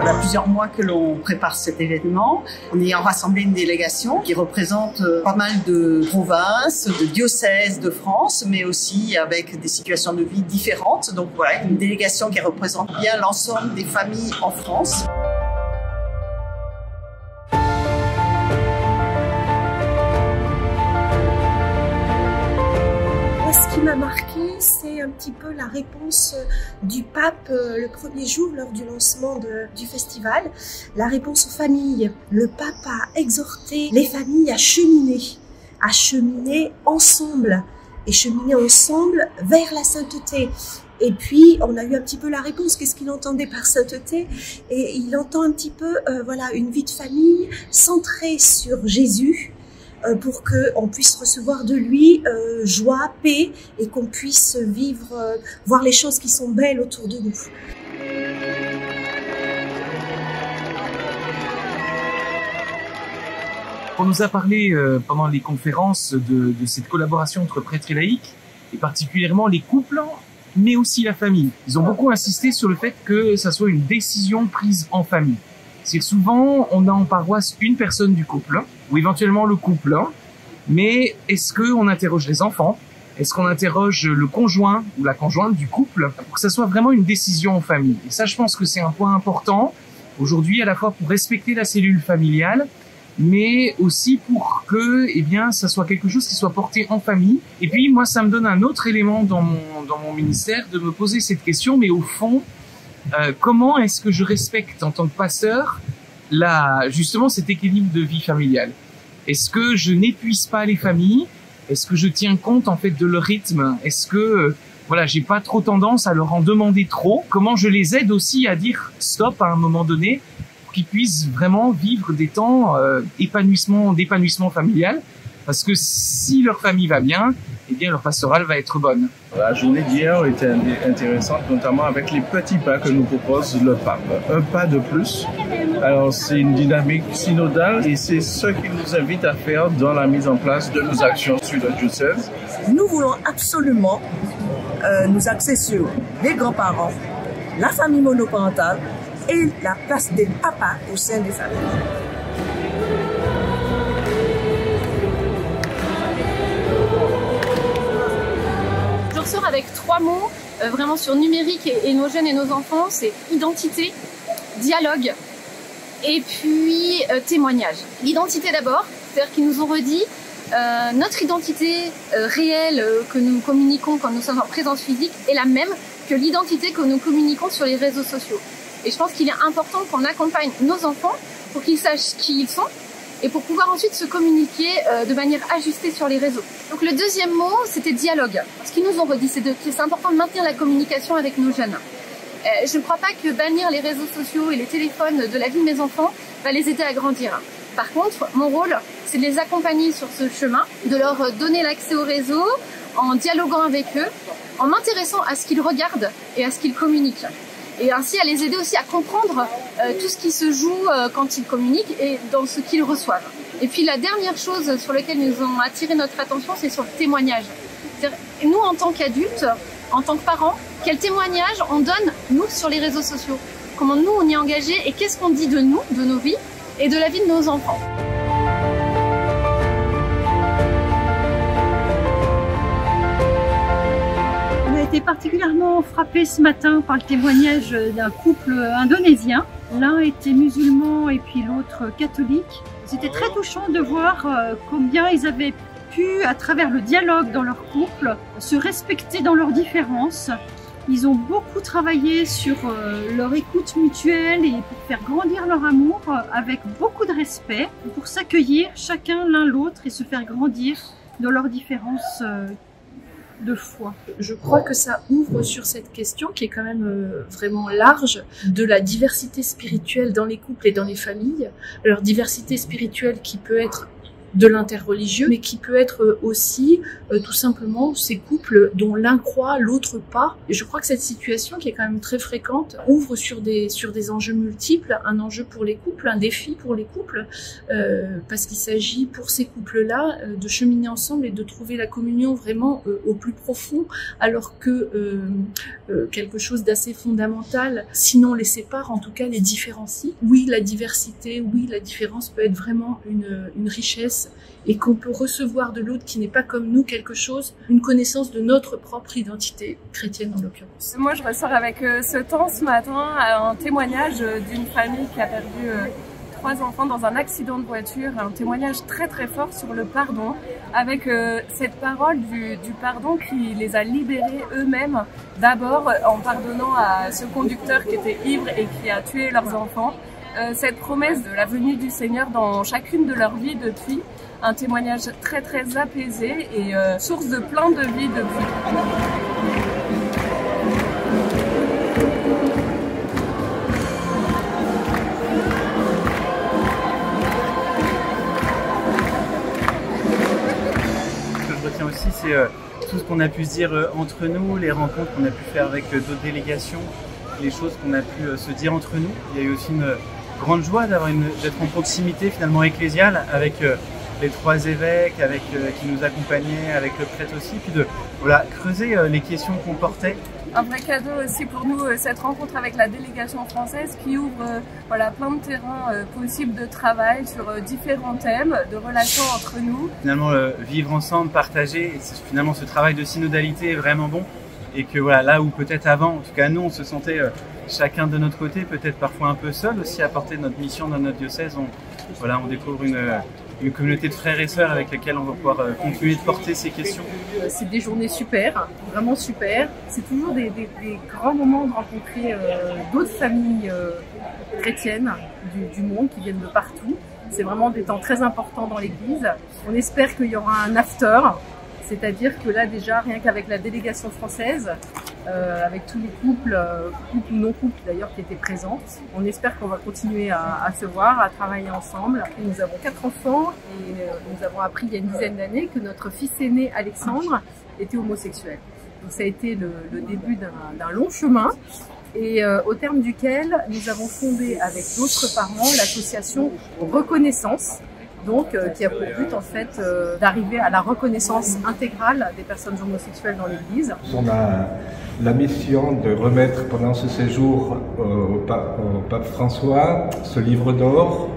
Voilà plusieurs mois que l'on prépare cet événement. On est en rassemblé une délégation qui représente pas mal de provinces, de diocèses de France, mais aussi avec des situations de vie différentes. Donc voilà, une délégation qui représente bien l'ensemble des familles en France. Ce qui m'a marqué, c'est un petit peu la réponse du pape le premier jour lors du lancement du festival. La réponse aux familles. Le pape a exhorté les familles à cheminer ensemble et cheminer ensemble vers la sainteté. Et puis, on a eu un petit peu la réponse, qu'est-ce qu'il entendait par sainteté? Et il entend un petit peu voilà, une vie de famille centrée sur Jésus, pour qu'on puisse recevoir de lui joie, paix, et qu'on puisse vivre, voir les choses qui sont belles autour de nous. On nous a parlé pendant les conférences de cette collaboration entre prêtres et laïcs, et particulièrement les couples, mais aussi la famille. Ils ont beaucoup insisté sur le fait que ça soit une décision prise en famille. C'est que souvent, on a en paroisse une personne du couple, ou éventuellement le couple, mais est-ce qu'on interroge les enfants? Est-ce qu'on interroge le conjoint ou la conjointe du couple pour que ça soit vraiment une décision en famille? Et ça, je pense que c'est un point important aujourd'hui, à la fois pour respecter la cellule familiale, mais aussi pour que, eh bien, ça soit quelque chose qui soit porté en famille. Et puis, moi, ça me donne un autre élément dans mon ministère de me poser cette question, mais au fond, comment est-ce que je respecte en tant que pasteur justement cet équilibre de vie familiale? Est-ce que je n'épuise pas les familles? Est-ce que je tiens compte en fait de leur rythme? Est-ce que voilà, j'ai pas trop tendance à leur en demander trop? Comment je les aide aussi à dire stop à un moment donné pour qu'ils puissent vraiment vivre des temps d'épanouissement familial? Parce que si leur famille va bien, eh bien leur pastorale va être bonne. La journée d'hier était intéressante, notamment avec les petits pas que nous propose le pape. Un pas de plus. Alors c'est une dynamique synodale et c'est ce qui nous invite à faire dans la mise en place de nos actions sur le diocèse. Nous voulons absolument nous axer sur les grands-parents, la famille monoparentale et la place des papas au sein des familles. Avec 3 mots vraiment sur numérique et nos jeunes et nos enfants, c'est identité, dialogue et puis témoignage. L'identité d'abord, c'est-à-dire qu'ils nous ont redit notre identité réelle que nous communiquons quand nous sommes en présence physique est la même que l'identité que nous communiquons sur les réseaux sociaux. Et je pense qu'il est important qu'on accompagne nos enfants pour qu'ils sachent qui ils sont et pour pouvoir ensuite se communiquer de manière ajustée sur les réseaux. Donc le deuxième mot, c'était dialogue. Ce qu'ils nous ont redit, c'est important de maintenir la communication avec nos jeunes. Je ne crois pas que bannir les réseaux sociaux et les téléphones de la vie de mes enfants va les aider à grandir. Par contre, mon rôle, c'est de les accompagner sur ce chemin, de leur donner l'accès au réseau, en dialoguant avec eux, en m'intéressant à ce qu'ils regardent et à ce qu'ils communiquent. Et ainsi à les aider aussi à comprendre tout ce qui se joue quand ils communiquent et dans ce qu'ils reçoivent. Et puis la dernière chose sur laquelle nous ont attiré notre attention, c'est sur le témoignage. Nous, en tant qu'adultes, en tant que parents, quel témoignage on donne, nous, sur les réseaux sociaux? Comment nous, on y est engagés et qu'est-ce qu'on dit de nous, de nos vies et de la vie de nos enfants? J'ai été particulièrement frappée ce matin par le témoignage d'un couple indonésien. L'un était musulman et puis l'autre catholique. C'était très touchant de voir combien ils avaient pu, à travers le dialogue dans leur couple, se respecter dans leurs différences. Ils ont beaucoup travaillé sur leur écoute mutuelle et pour faire grandir leur amour avec beaucoup de respect, pour s'accueillir chacun l'un l'autre et se faire grandir dans leurs différences de foi. Je crois que ça ouvre sur cette question qui est quand même vraiment large de la diversité spirituelle dans les couples et dans les familles. Alors diversité spirituelle qui peut être de l'interreligieux, mais qui peut être aussi tout simplement ces couples dont l'un croit, l'autre pas. Et je crois que cette situation, qui est quand même très fréquente, ouvre sur des enjeux multiples, un enjeu pour les couples, un défi pour les couples, parce qu'il s'agit pour ces couples-là de cheminer ensemble et de trouver la communion vraiment au plus profond, alors que quelque chose d'assez fondamental, sinon les sépare, en tout cas les différencie. Oui, la diversité, oui, la différence peut être vraiment une richesse, et qu'on peut recevoir de l'autre qui n'est pas comme nous quelque chose, une connaissance de notre propre identité chrétienne en l'occurrence. Moi je ressors avec ce temps ce matin, un témoignage d'une famille qui a perdu 3 enfants dans un accident de voiture, un témoignage très très fort sur le pardon, avec cette parole du pardon qui les a libérés eux-mêmes, d'abord en pardonnant à ce conducteur qui était ivre et qui a tué leurs enfants, cette promesse de la venue du Seigneur dans chacune de leurs vies depuis, un témoignage très très apaisé et source de plein de vie depuis. Ce que je retiens aussi, c'est tout ce qu'on a pu se dire entre nous, les rencontres qu'on a pu faire avec d'autres délégations, les choses qu'on a pu se dire entre nous. Il y a eu aussi une grande joie d'être en proximité finalement ecclésiale avec les 3 évêques qui nous accompagnaient, avec le prêtre aussi, puis de creuser les questions qu'on portait. Un vrai cadeau aussi pour nous, cette rencontre avec la délégation française qui ouvre plein de terrains possibles de travail sur différents thèmes, de relations entre nous. Finalement, vivre ensemble, partager, finalement ce travail de synodalité est vraiment bon. Et que là où peut-être avant, en tout cas nous, on se sentait chacun de notre côté, peut-être parfois un peu seul aussi à porter notre mission dans notre diocèse, on découvre une communauté de frères et sœurs avec lesquels on va pouvoir continuer de porter ces questions. C'est des journées super, vraiment super. C'est toujours des grands moments de rencontrer d'autres familles chrétiennes du monde qui viennent de partout. C'est vraiment des temps très importants dans l'église. On espère qu'il y aura un after. C'est-à-dire que là déjà, rien qu'avec la délégation française, avec tous les couples ou non couples d'ailleurs qui étaient présents, on espère qu'on va continuer à se voir, à travailler ensemble. Et nous avons 4 enfants et nous avons appris il y a une dizaine d'années que notre fils aîné Alexandre était homosexuel. Donc ça a été le début d'un long chemin et au terme duquel nous avons fondé avec d'autres parents l'association Reconnaissance. Donc, qui a pour but en fait d'arriver à la reconnaissance intégrale des personnes homosexuelles dans l'Église. On a la mission de remettre pendant ce séjour au pape François ce livre d'or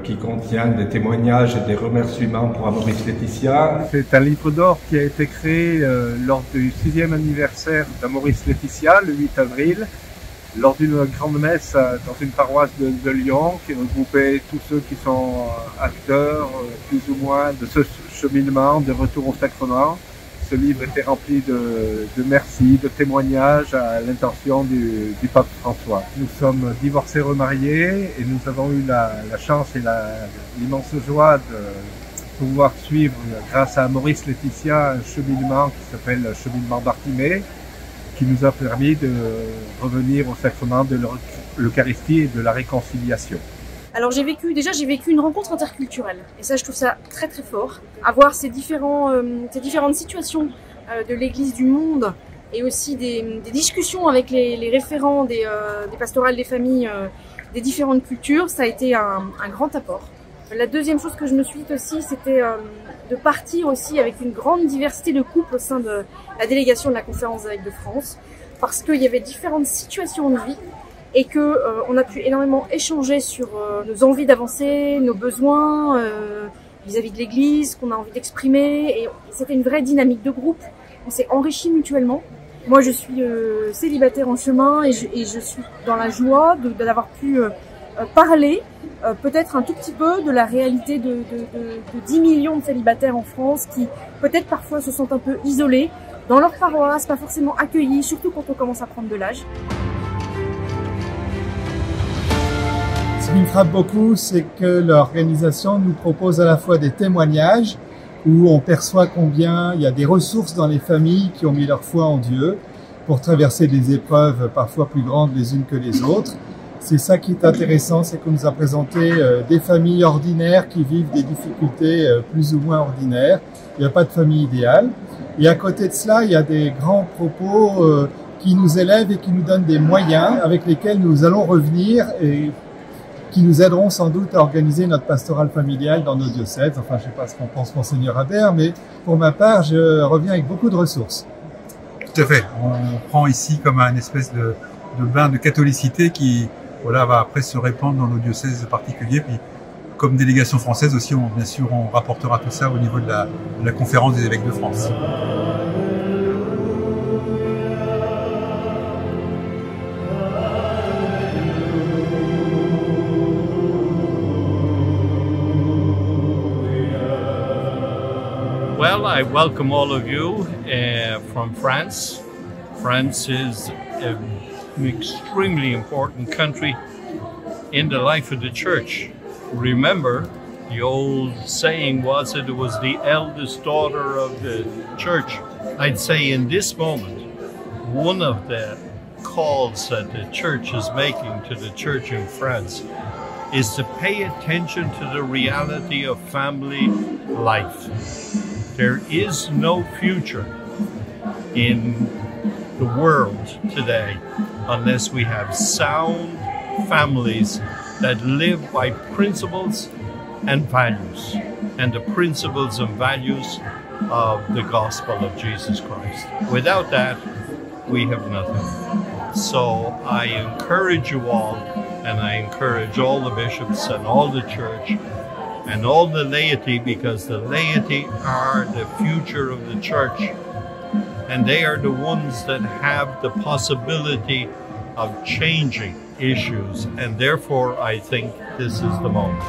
qui contient des témoignages et des remerciements pour Maurice Laetitia. C'est un livre d'or qui a été créé lors du 6e anniversaire d'Maurice Laetitia, le 8 avril. Lors d'une grande messe dans une paroisse de Lyon qui regroupait tous ceux qui sont acteurs plus ou moins de ce cheminement de retour au sacrement. Ce livre était rempli de merci, de témoignages à l'intention du pape François. Nous sommes divorcés remariés et nous avons eu la chance et l'immense joie de pouvoir suivre, grâce à Maurice Laetitia, un cheminement qui s'appelle le cheminement Bartimée, qui nous a permis de revenir au sacrement de l'Eucharistie et de la réconciliation. Alors j'ai vécu une rencontre interculturelle et ça je trouve ça très très fort. Avoir ces différentes situations de l'Église du monde et aussi des discussions avec les référents des pastorales des familles des différentes cultures, ça a été un grand apport. La deuxième chose que je me suis dit aussi, c'était de partir aussi avec une grande diversité de couples au sein de la délégation de la Conférence des évêques de France, parce qu'il y avait différentes situations de vie et que on a pu énormément échanger sur nos envies d'avancer, nos besoins vis-à-vis de l'Église, qu'on a envie d'exprimer, et c'était une vraie dynamique de groupe. On s'est enrichi mutuellement. Moi, je suis célibataire en chemin et je suis dans la joie d'avoir pu parler peut-être un tout petit peu de la réalité de 10 millions de célibataires en France qui peut-être parfois se sentent un peu isolés dans leur paroisse, pas forcément accueillis, surtout quand on commence à prendre de l'âge. Ce qui me frappe beaucoup, c'est que l'organisation nous propose à la fois des témoignages où on perçoit combien il y a des ressources dans les familles qui ont mis leur foi en Dieu pour traverser des épreuves parfois plus grandes les unes que les autres. C'est ça qui est intéressant, c'est qu'on nous a présenté des familles ordinaires qui vivent des difficultés plus ou moins ordinaires. Il n'y a pas de famille idéale. Et à côté de cela, il y a des grands propos qui nous élèvent et qui nous donnent des moyens avec lesquels nous allons revenir et qui nous aideront sans doute à organiser notre pastorale familiale dans nos diocèses. Enfin, je ne sais pas ce qu'en pense Monseigneur Habert, mais pour ma part, je reviens avec beaucoup de ressources. Tout à fait. On prend ici comme un espèce de bain de catholicité qui va après se répandre dans nos diocèses particuliers. Puis, comme délégation française aussi, bien sûr, on rapportera tout ça au niveau de la conférence des évêques de France. Well, I welcome all of you from France. France is an extremely important country in the life of the church. Remember, the old saying was that it was the eldest daughter of the church. I'd say in this moment, one of the calls that the church is making to the church in France is to pay attention to the reality of family life. There is no future in the world today unless we have sound families that live by principles and values, and the principles and values of the gospel of Jesus Christ. Without that, we have nothing. So I encourage you all, and I encourage all the bishops and all the church and all the laity, because the laity are the future of the church, and they are the ones that have the possibility of changing issues, and therefore I think this is the moment.